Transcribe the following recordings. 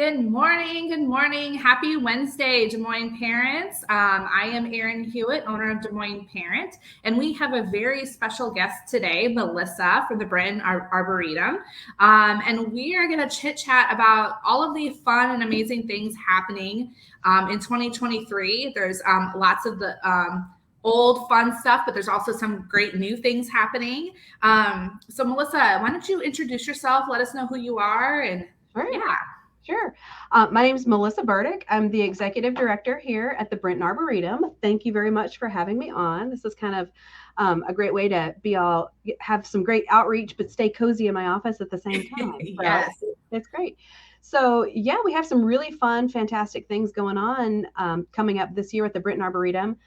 Good morning. Good morning. Happy Wednesday, Des Moines parents. I am Erin Hewitt, owner of Des Moines Parent, and we have a very special guest today, Melissa from the Brenton Arboretum. And we are going to chit chat about all of the fun and amazing things happening in 2023. There's lots of the old fun stuff, but there's also some great new things happening. So Melissa, why don't you introduce yourself? Let us know who you are. And Sure. yeah. Sure. My name is Melissa Burdick. I'm the executive director here at the Brenton Arboretum. Thank you very much for having me on. This is kind of a great way to have some great outreach, but stay cozy in my office at the same time. Yes. So it's great. So yeah, we have some really fun, fantastic things going on coming up this year at the Brenton Arboretum.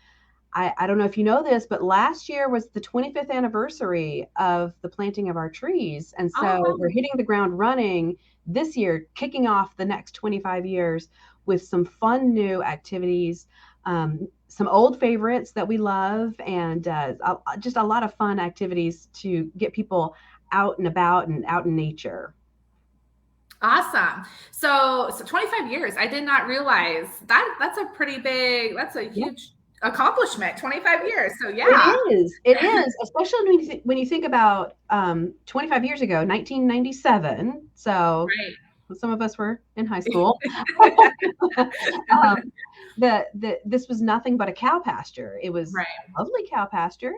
I don't know if you know this, but last year was the 25th anniversary of the planting of our trees. And so we're hitting the ground running this year, kicking off the next 25 years with some fun new activities, some old favorites that we love, and just a lot of fun activities to get people out and about and out in nature. Awesome. So 25 years. I did not realize that's a huge accomplishment. 25 years. So yeah. It is, especially when you think about 25 years ago, 1997. So some of us were in high school. This was nothing but a cow pasture. It was a lovely cow pasture,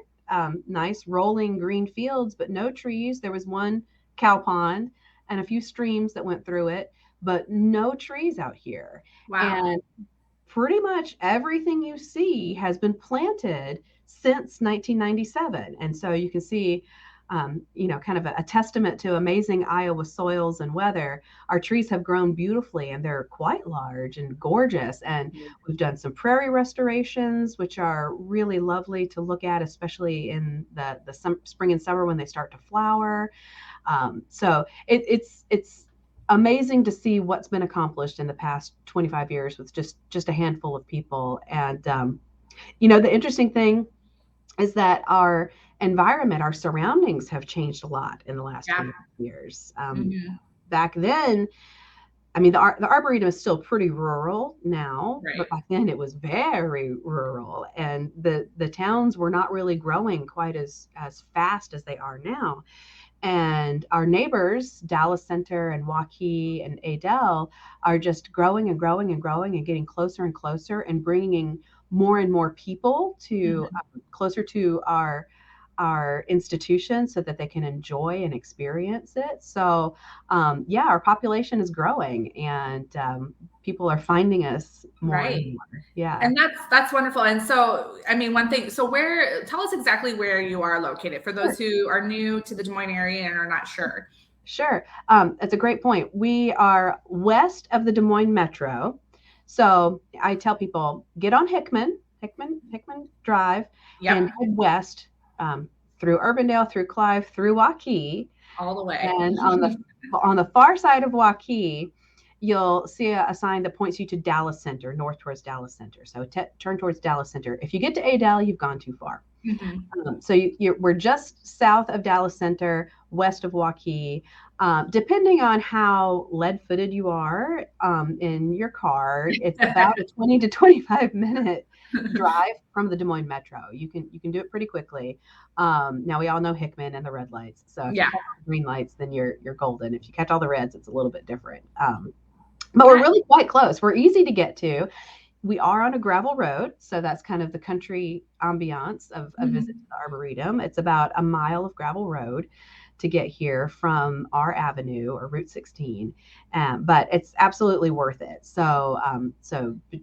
nice rolling green fields, but no trees. There was one cow pond and a few streams that went through it, but no trees out here. Wow. And pretty much everything you see has been planted since 1997. And so you can see, kind of a testament to amazing Iowa soils and weather. Our trees have grown beautifully and they're quite large and gorgeous. And we've done some prairie restorations, which are really lovely to look at, especially in the spring and summer when they start to flower. So it's amazing to see what's been accomplished in the past 25 years with just a handful of people. And, the interesting thing is that our environment, our surroundings have changed a lot in the last 20 years. Back then, I mean, the Arboretum is still pretty rural now, but back then it was very rural, and the towns were not really growing quite as fast as they are now. And our neighbors, Dallas Center and Waukee and Adel, are just growing and growing and growing and getting closer and closer and bringing more and more people to closer to our institution so that they can enjoy and experience it. So our population is growing, and people are finding us more and more. Yeah. And that's wonderful. And so, I mean, one thing, so tell us exactly where you are located for those who are new to the Des Moines area and are not sure. Sure. That's a great point. We are west of the Des Moines Metro. So I tell people, get on Hickman Drive and head west through Urbandale, through Clive, through Waukee. All the way. And on the far side of Waukee, you'll see a sign that points you to Dallas Center, north towards Dallas Center. So turn towards Dallas Center. If you get to Adel, you've gone too far. So we're just south of Dallas Center, west of Waukee. Depending on how lead-footed you are in your car, it's about a 20 to 25 minute drive from the Des Moines Metro. You can do it pretty quickly. Now we all know Hickman and the red lights. So if you catch the green lights, then you're golden. If you catch all the reds, it's a little bit different. But we're really quite close. We're easy to get to. We are on a gravel road, so that's kind of the country ambiance of a visit to the Arboretum. It's about a mile of gravel road to get here from our avenue or Route 16, but it's absolutely worth it. So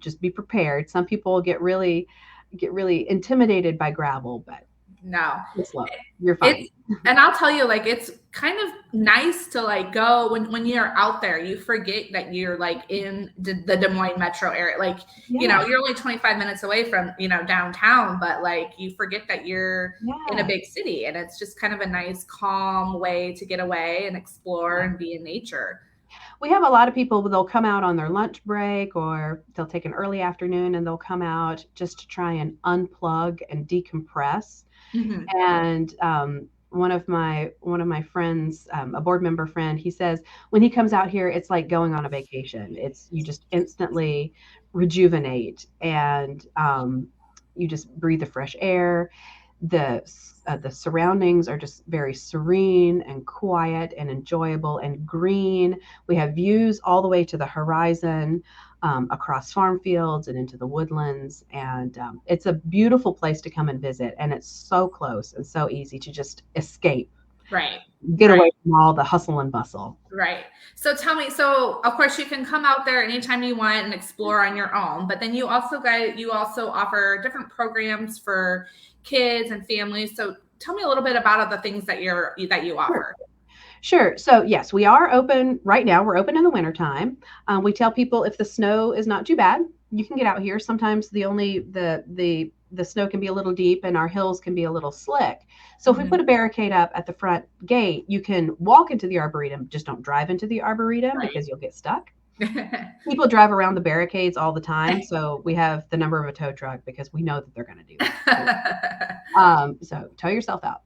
just be prepared. Some people get really intimidated by gravel, but no, it's slow. You're fine. And I'll tell you, like, it's kind of nice to like go when you're out there, you forget that you're like in the Des Moines metro area. Like, you're only 25 minutes away from, downtown, but like you forget that you're in a big city, and it's just kind of a nice, calm way to get away and explore and be in nature. We have a lot of people, they'll come out on their lunch break, or they'll take an early afternoon and they'll come out just to try and unplug and decompress. And one of my friends, a board member friend, he says when he comes out here, it's like going on a vacation. You just instantly rejuvenate, and you just breathe the fresh air. The surroundings are just very serene and quiet and enjoyable and green. We have views all the way to the horizon, across farm fields and into the woodlands. And it's a beautiful place to come and visit. And it's so close and so easy to just escape, Right. get away from all the hustle and bustle. Right. So tell me, so of course you can come out there anytime you want and explore on your own, but then you also offer different programs for kids and families. So tell me a little bit about the things that you offer. Sure. So yes, we are open right now. We're open in the wintertime. We tell people if the snow is not too bad, you can get out here. Sometimes the snow can be a little deep and our hills can be a little slick. So if we put a barricade up at the front gate, you can walk into the Arboretum. Just don't drive into the Arboretum because you'll get stuck. People drive around the barricades all the time. So we have the number of a tow truck because we know that they're going to do that. So tow yourself out.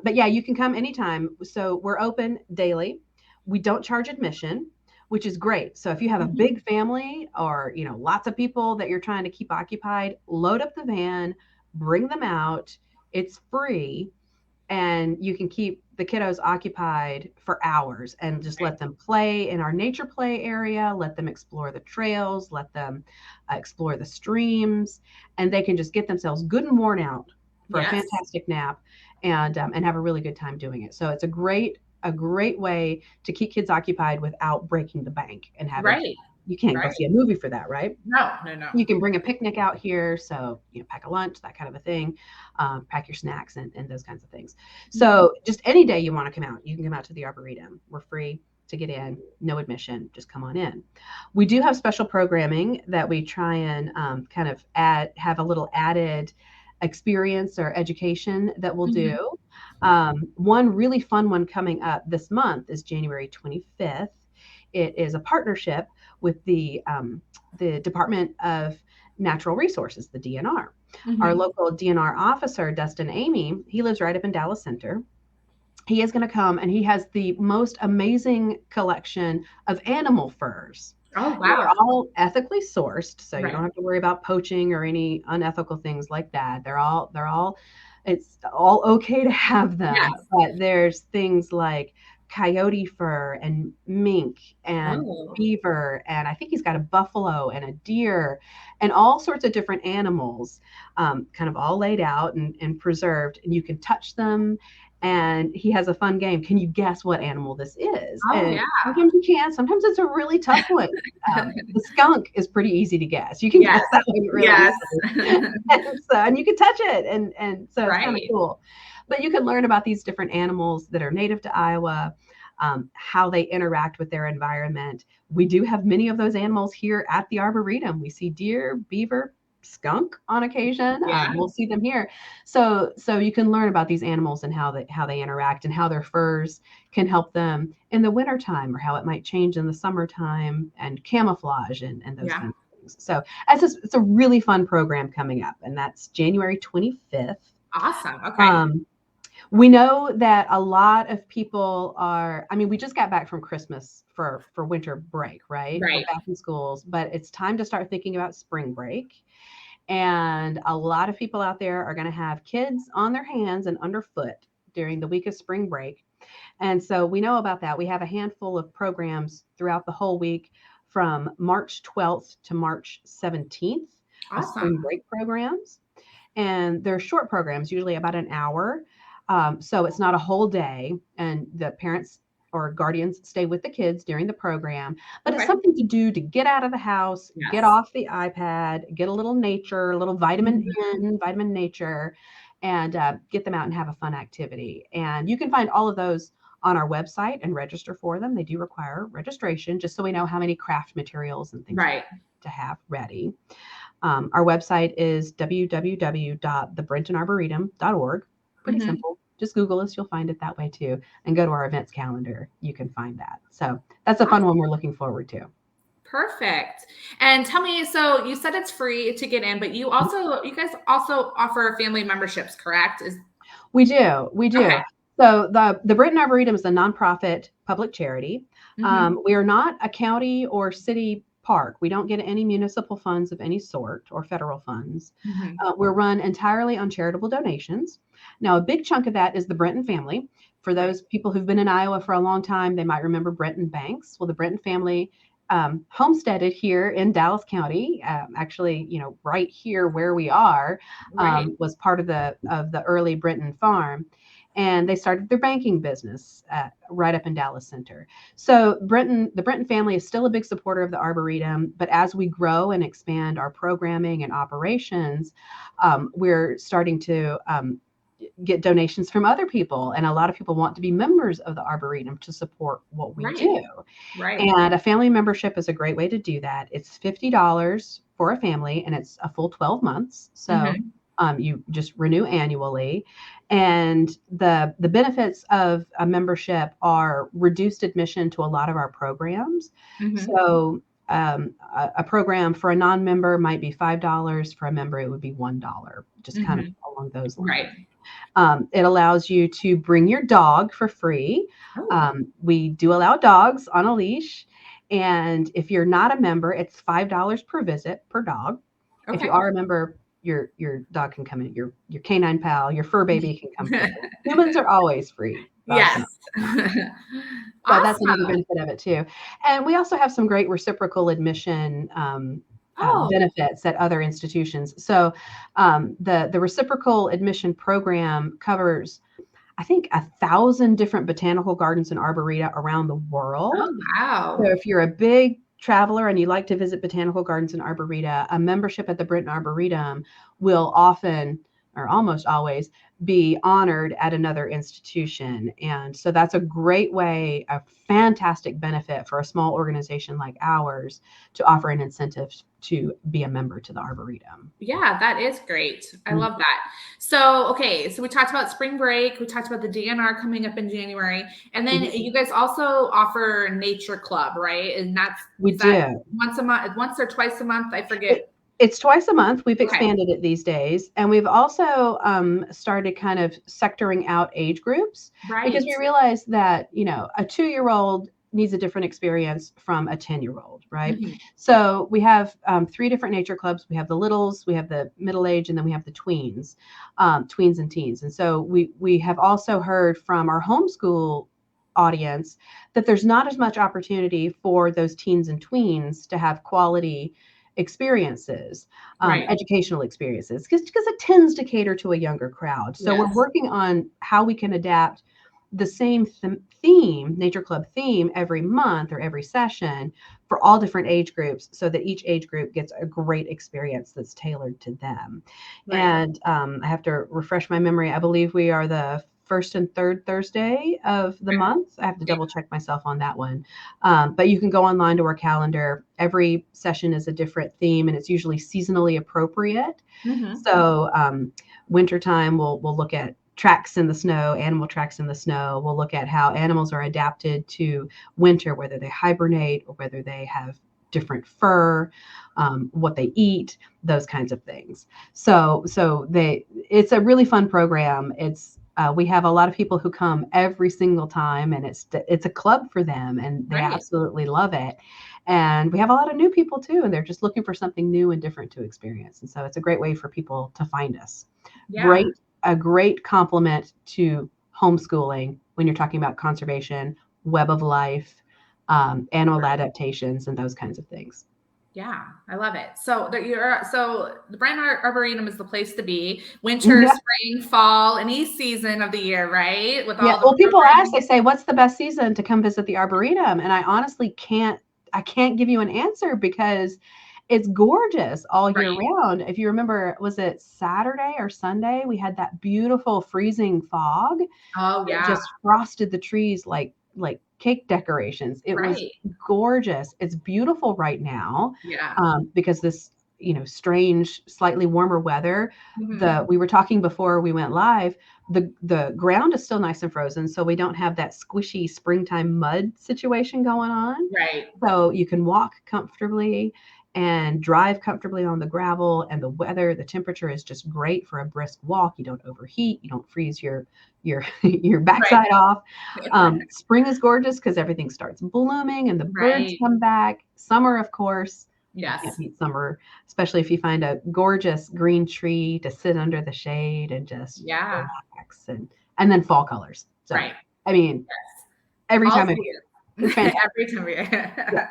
But yeah, you can come anytime. So we're open daily. We don't charge admission, which is great. So if you have a big family or, lots of people that you're trying to keep occupied, load up the van, bring them out. It's free. And you can keep the kiddos occupied for hours and just let them play in our nature play area, let them explore the trails, let them explore the streams, and they can just get themselves good and worn out for a fantastic nap and have a really good time doing it. So it's a great way to keep kids occupied without breaking the bank and having you can't go see a movie for that, right? No. You can bring a picnic out here. So, pack a lunch, that kind of a thing, pack your snacks and those kinds of things. So just any day you want to come out, you can come out to the Arboretum. We're free to get in, no admission, just come on in. We do have special programming that we try and kind of have a little added experience or education that we'll do. One really fun one coming up this month is January 25th. It is a partnership with the Department of Natural Resources, the DNR. Our local DNR officer, Dustin Amy, he lives right up in Dallas Center. He is going to come and he has the most amazing collection of animal furs. Oh, wow. They're all ethically sourced, so you don't have to worry about poaching or any unethical things like that. It's all okay to have them, but there's things like coyote fur and mink and beaver, and I think he's got a buffalo and a deer and all sorts of different animals, kind of all laid out and preserved, and you can touch them. And he has a fun game. Can you guess what animal this is? Sometimes you can. Sometimes it's a really tough one. The skunk is pretty easy to guess. You can guess that one really easily. and you can touch it. And so it's kind of cool. But you can learn about these different animals that are native to Iowa, how they interact with their environment. We do have many of those animals here at the Arboretum. We see deer, beaver, skunk on occasion. We'll see them here. So you can learn about these animals and how they interact and how their furs can help them in the wintertime or how it might change in the summertime and camouflage and those kinds of things. So it's a really fun program coming up, and that's January 25th. Awesome. Okay. We know that a lot of people we just got back from Christmas for winter break, right? We're back in schools, but it's time to start thinking about spring break. And a lot of people out there are going to have kids on their hands and underfoot during the week of spring break. And so we know about that. We have a handful of programs throughout the whole week from March 12th to March 17th. Of spring break programs. And they're short programs, usually about an hour. So it's not a whole day, and the parents or guardians stay with the kids during the program, but it's something to do to get out of the house, get off the iPad, get a little nature, a little vitamin nature, and get them out and have a fun activity. And you can find all of those on our website and register for them. They do require registration, just so we know how many craft materials and things to have ready. Our website is www.thebrentonarboretum.org. Pretty simple. Just Google us. You'll find it that way too. And go to our events calendar. You can find that. So that's a fun one we're looking forward to. Perfect. And tell me, so you said it's free to get in, but you guys also offer family memberships, correct? We do. Okay. So the Brenton Arboretum is a nonprofit public charity. We are not a county or city park. We don't get any municipal funds of any sort or federal funds. We're run entirely on charitable donations. Now, a big chunk of that is the Brenton family. For those people who've been in Iowa for a long time, they might remember Brenton Banks. Well, the Brenton family homesteaded here in Dallas County, actually, right here where we are, was part of the early Brenton farm. And they started their banking business right up in Dallas Center. So the Brenton family is still a big supporter of the Arboretum, but as we grow and expand our programming and operations, we're starting to get donations from other people. And a lot of people want to be members of the Arboretum to support what we do. And a family membership is a great way to do that. It's $50 for a family, and it's a full 12 months. So you just renew annually. And the benefits of a membership are reduced admission to a lot of our programs. So a program for a non-member might be $5. For a member, it would be $1, just kind of along those lines. It allows you to bring your dog for free. We do allow dogs on a leash. And if you're not a member, it's $5 per visit per dog. If you are a member, your dog can come in, your canine pal, your fur baby can come free. Humans are always free. Yes. So that's another benefit of it too. And we also have some great reciprocal admission benefits at other institutions. So the reciprocal admission program covers, I think, 1,000 different botanical gardens and arboreta around the world. Oh, wow. So if you're a big traveler and you like to visit botanical gardens and arboreta, a membership at the Brenton Arboretum will often, or almost always, be honored at another institution. And so that's a great way, a fantastic benefit for a small organization like ours to offer an incentive to be a member to the Arboretum. Yeah, that is great. I love that. So, okay, so we talked about spring break. We talked about the DNR coming up in January. And then you guys also offer Nature Club, right? And that's once a month, once or twice a month, I forget. It's twice a month. We've expanded it these days. And we've also started kind of sectoring out age groups because we realize that, a 2-year-old needs a different experience from a 10-year-old, right? So we have 3 different nature clubs. We have the littles, we have the middle age, and then we have the tweens and teens. And so we have also heard from our homeschool audience that there's not as much opportunity for those teens and tweens to have quality experiences, educational experiences, because it tends to cater to a younger crowd. So we're working on how we can adapt the same theme, Nature Club theme, every month or every session for all different age groups so that each age group gets a great experience that's tailored to them. And I have to refresh my memory. I believe we are the first and third Thursday of the month. I have to double check myself on that one. But you can go online to our calendar. Every session is a different theme, and it's usually seasonally appropriate. So wintertime, we'll look at tracks in the snow, animal tracks in the snow. We'll look at how animals are adapted to winter, whether they hibernate or whether they have different fur, what they eat, those kinds of things. So it's a really fun program. We have a lot of people who come every single time, and it's a club for them, and they absolutely love it. And we have a lot of new people too, and they're just looking for something new and different to experience. And so it's a great way for people to find us. A great complement to homeschooling when you're talking about conservation, web of life, animal adaptations, and those kinds of things. Yeah, I love it. So the Brenton Arboretum is the place to be. Winter, spring, fall, any season of the year, right? People ask, they say, what's the best season to come visit the Arboretum? And I honestly can't give you an answer because it's gorgeous all year round. If you remember, was it Saturday or Sunday? We had that beautiful freezing fog. Oh, yeah. It just frosted the trees like cake decorations. It was gorgeous. It's beautiful right now. Because this, strange, slightly warmer weather. We were talking before we went live, the ground is still nice and frozen, so we don't have that squishy springtime mud situation going on. So you can walk comfortably. and drive comfortably on the gravel. And the temperature is just great for a brisk walk. You don't overheat, you don't freeze your your backside off. Spring is gorgeous because everything starts blooming and the birds come back. Summer, of course. Yes. Can't beat summer, especially if you find a gorgeous green tree to sit under the shade and just relax. And then fall colors. So, I mean, every time of year. Every time of year.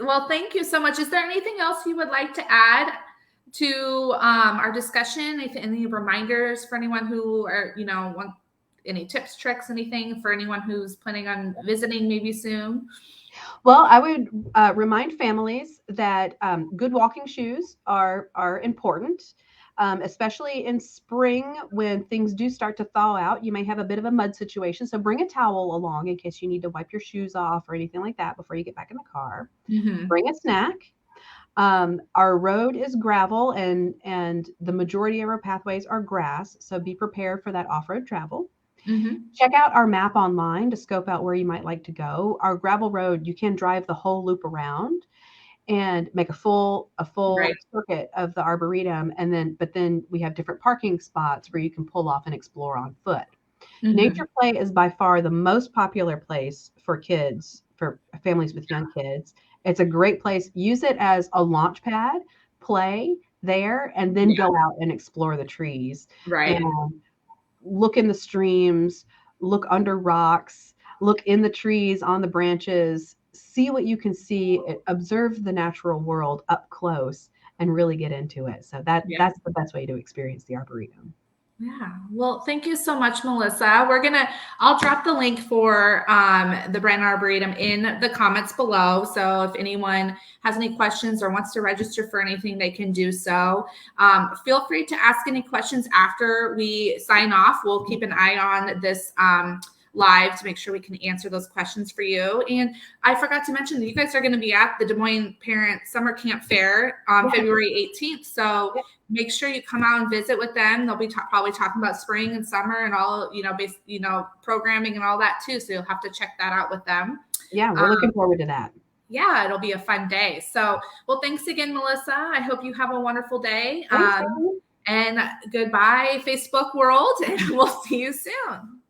Well, thank you so much. Is there anything else you would like to add to our discussion? Any reminders for anyone who are, want any tips, tricks, anything for anyone who's planning on visiting maybe soon? Well, I would remind families that good walking shoes are important, especially in spring when things do start to thaw out. You may have a bit of a mud situation, so bring a towel along in case you need to wipe your shoes off or anything like that before you get back in the car. Mm-hmm. Bring a snack. Our road is gravel and the majority of our pathways are grass, so be prepared for that off-road travel. Mm-hmm. Check out our map online to scope out where you might like to go. Our gravel road, you can drive the whole loop around and make a full circuit of the Arboretum. But then we have different parking spots where you can pull off and explore on foot. Mm-hmm. Nature Play is by far the most popular place for kids, for families with young kids. It's a great place. Use it as a launch pad, play there, and then go out and explore the trees. Right. And look in the streams, look under rocks, look in the trees, on the branches, see what you can see, observe the natural world up close and really get into it. So that's the best way to experience the Arboretum. Yeah. Well, thank you so much, Melissa. I'll drop the link for the Brenton Arboretum in the comments below. So if anyone has any questions or wants to register for anything, they can do so. Feel free to ask any questions after we sign off. We'll keep an eye on this live to make sure we can answer those questions for you. And I forgot to mention that you guys are going to be at the Des Moines Parent Summer Camp Fair on February 18th. So make sure you come out and visit with them. They'll be probably talking about spring and summer and all, programming and all that too. So you'll have to check that out with them. Yeah, we're looking forward to that. Yeah, it'll be a fun day. So, well, thanks again, Melissa. I hope you have a wonderful day. Thanks, and goodbye, Facebook world, and we'll see you soon.